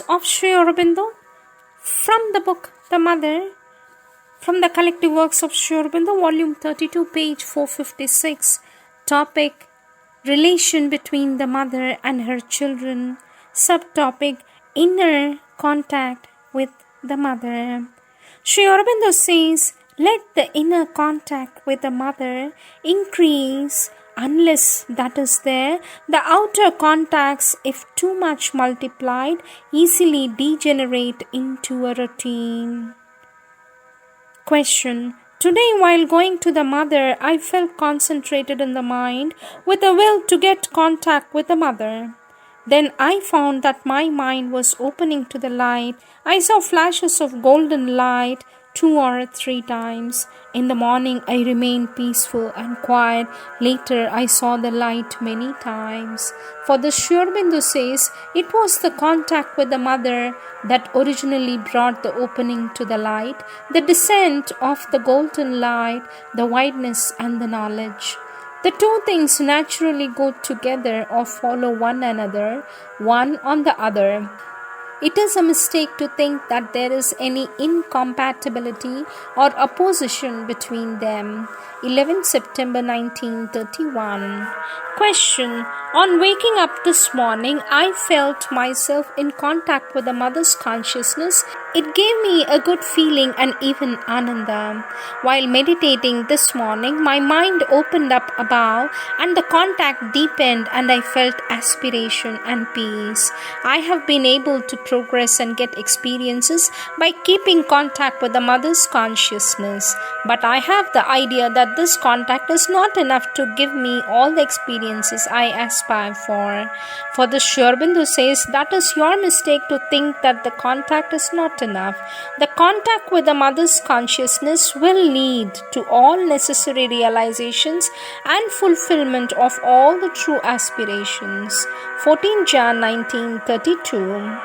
of Sri Aurobindo from the book The Mother, from the Collective Works of Sri Aurobindo, Volume 32, page 456. Topic: Relation between the mother and her children. Subtopic: Inner contact with the mother. Sri Aurobindo says, let the inner contact with the mother increase. Unless that is there, the outer contacts, if too much multiplied, easily degenerate into a routine. Question: Today, while going to the mother, I felt concentrated in the mind with a will to get contact with the mother. Then I found that my mind was opening to the light. I saw flashes of golden light 2 or 3 times. In the morning I remained peaceful and quiet. Later I saw the light many times. For the Sri Aurobindo says, it was the contact with the mother that originally brought the opening to the light, the descent of the golden light, the wideness and the knowledge. The two things naturally go together or follow one another, one on the other. It is a mistake to think that there is any incompatibility or opposition between them. 11 September 1931. Question: On waking up this morning, I felt myself in contact with the mother's consciousness. It gave me a good feeling and even ananda. While meditating this morning, my mind opened up above and the contact deepened and I felt aspiration and peace. I have been able to progress and get experiences by keeping contact with the mother's consciousness. But I have the idea that this contact is not enough to give me all the experiences I aspire for. For the Sri Aurobindo says, that is your mistake to think that the contact is not enough. The contact with the mother's consciousness will lead to all necessary realizations and fulfillment of all the true aspirations. 14 Jan 1932.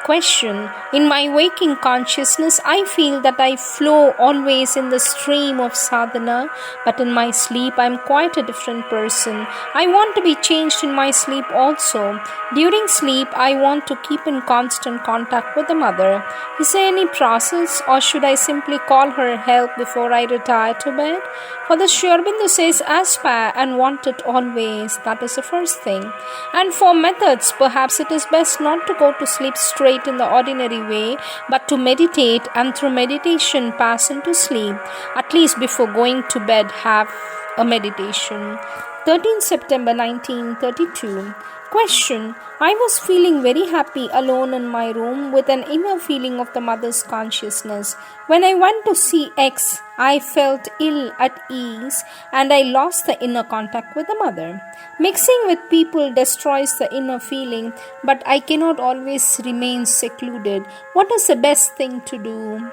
Question: In my waking consciousness, I feel that I flow always in the stream of sadhana, but in my sleep I am quite a different person. I want to be changed in my sleep also. During sleep, I want to keep in constant contact with the mother. Is there any process, or should I simply call her help before I retire to bed? For the Sri Aurobindo says, aspire and want it always. That is the first thing. And for methods, perhaps it is best not to go to sleep straight in the ordinary way, but to meditate and through meditation pass into sleep. At least before going to bed, have a meditation. 13 September 1932. Question: I was feeling very happy alone in my room with an inner feeling of the mother's consciousness. When I went to see X, I felt ill at ease and I lost the inner contact with the mother. Mixing with people destroys the inner feeling, but I cannot always remain secluded. What is the best thing to do?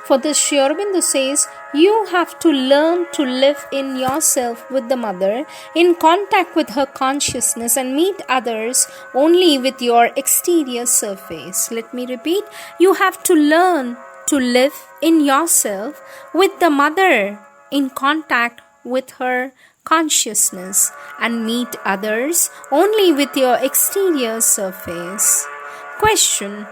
For this, Sri Aurobindo says, you have to learn to live in yourself with the mother, in contact with her consciousness, and meet others only with your exterior surface. Let me repeat, you have to learn to live in yourself with the mother, in contact with her consciousness, and meet others only with your exterior surface. Question: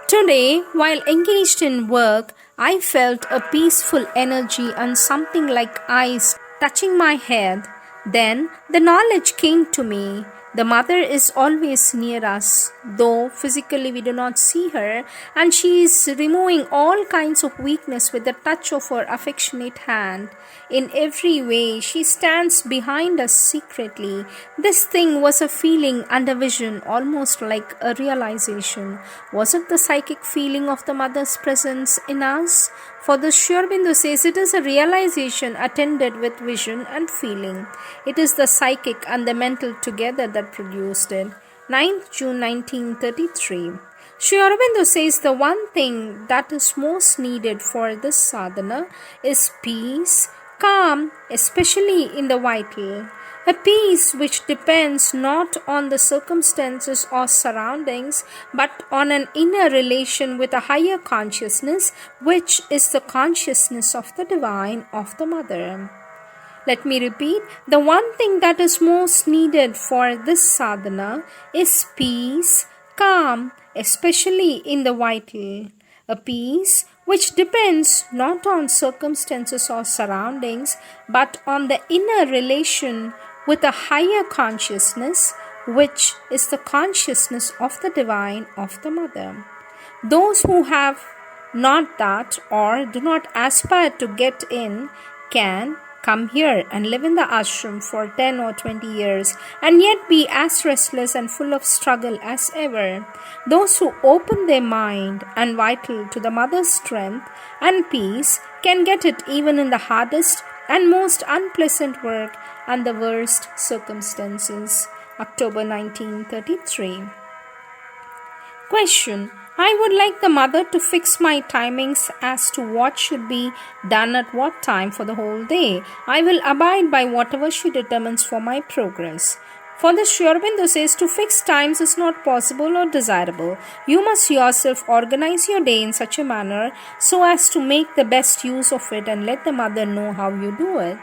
Today, while engaged in work, I felt a peaceful energy and something like ice touching my head. Then the knowledge came to me. The mother is always near us, though physically we do not see her, and she is removing all kinds of weakness with the touch of her affectionate hand. In every way, she stands behind us secretly. This thing was a feeling and a vision, almost like a realization. Was it the psychic feeling of the mother's presence in us? For the Sri Aurobindo says, it is a realization attended with vision and feeling. It is the psychic and the mental together that produced it. 9th June 1933. Sri Aurobindo says the one thing that is most needed for this sadhana is peace, calm, especially in the vital. A peace which depends not on the circumstances or surroundings, but on an inner relation with a higher consciousness, which is the consciousness of the divine, of the mother. Let me repeat, the one thing that is most needed for this sadhana is peace, calm, especially in the vital, a peace which depends not on circumstances or surroundings, but on the inner relation with a higher consciousness, which is the consciousness of the divine of the mother. Those who have not that or do not aspire to get in can come here and live in the ashram for 10 or 20 years and yet be as restless and full of struggle as ever. Those who open their mind and vital to the mother's strength and peace can get it even in the hardest and most unpleasant work and the worst circumstances. October 1933. Question. I would like the mother to fix my timings as to what should be done at what time for the whole day. I will abide by whatever she determines for my progress. For the Aurobindo says to fix times is not possible or desirable. You must yourself organize your day in such a manner so as to make the best use of it and let the mother know how you do it.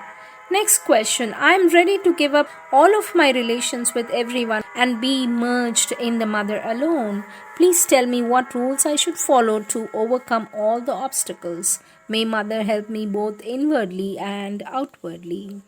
Next question. I am ready to give up all of my relations with everyone and be merged in the mother alone. Please tell me what rules I should follow to overcome all the obstacles. May mother help me both inwardly and outwardly.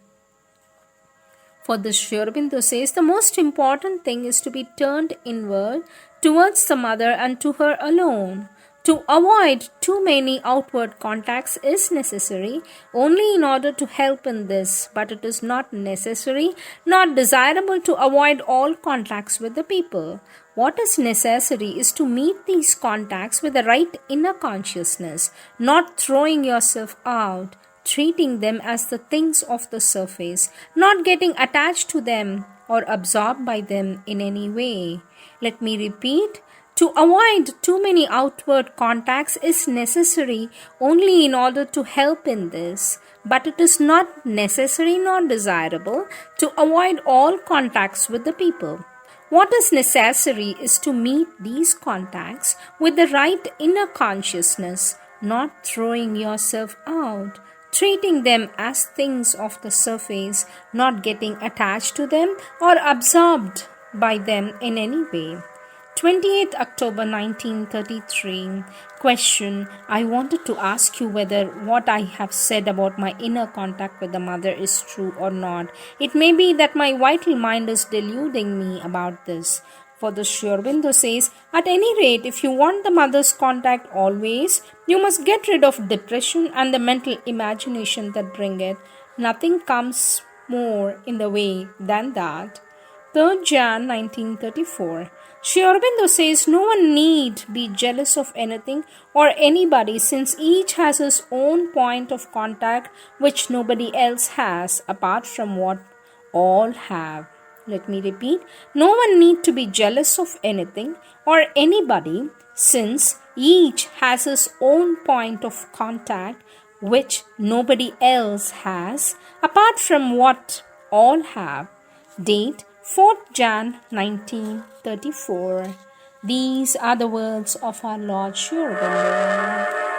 For this, Aurobindo says the most important thing is to be turned inward towards the mother and to her alone. To avoid too many outward contacts is necessary only in order to help in this, but it is not necessary, not desirable to avoid all contacts with the people. What is necessary is to meet these contacts with the right inner consciousness, not throwing yourself out, treating them as the things of the surface, not getting attached to them or absorbed by them in any way. Let me repeat. To avoid too many outward contacts is necessary only in order to help in this, but it is not necessary nor desirable to avoid all contacts with the people. What is necessary is to meet these contacts with the right inner consciousness, not throwing yourself out, treating them as things of the surface, not getting attached to them or absorbed by them in any way. 28th October 1933. Question. I wanted to ask you whether what I have said about my inner contact with the mother is true or not. It may be that my vital mind is deluding me about this. For the Aurobindo says, at any rate, if you want the mother's contact always, you must get rid of depression and the mental imagination that bring it. Nothing comes more in the way than that. 3rd Jan 1934. Aurobindo says no one need be jealous of anything or anybody since each has his own point of contact which nobody else has apart from what all have. Let me repeat. No one need to be jealous of anything or anybody since each has his own point of contact which nobody else has apart from what all have. Date 4th Jan 1934. These are the words of our Lord Aurobindo.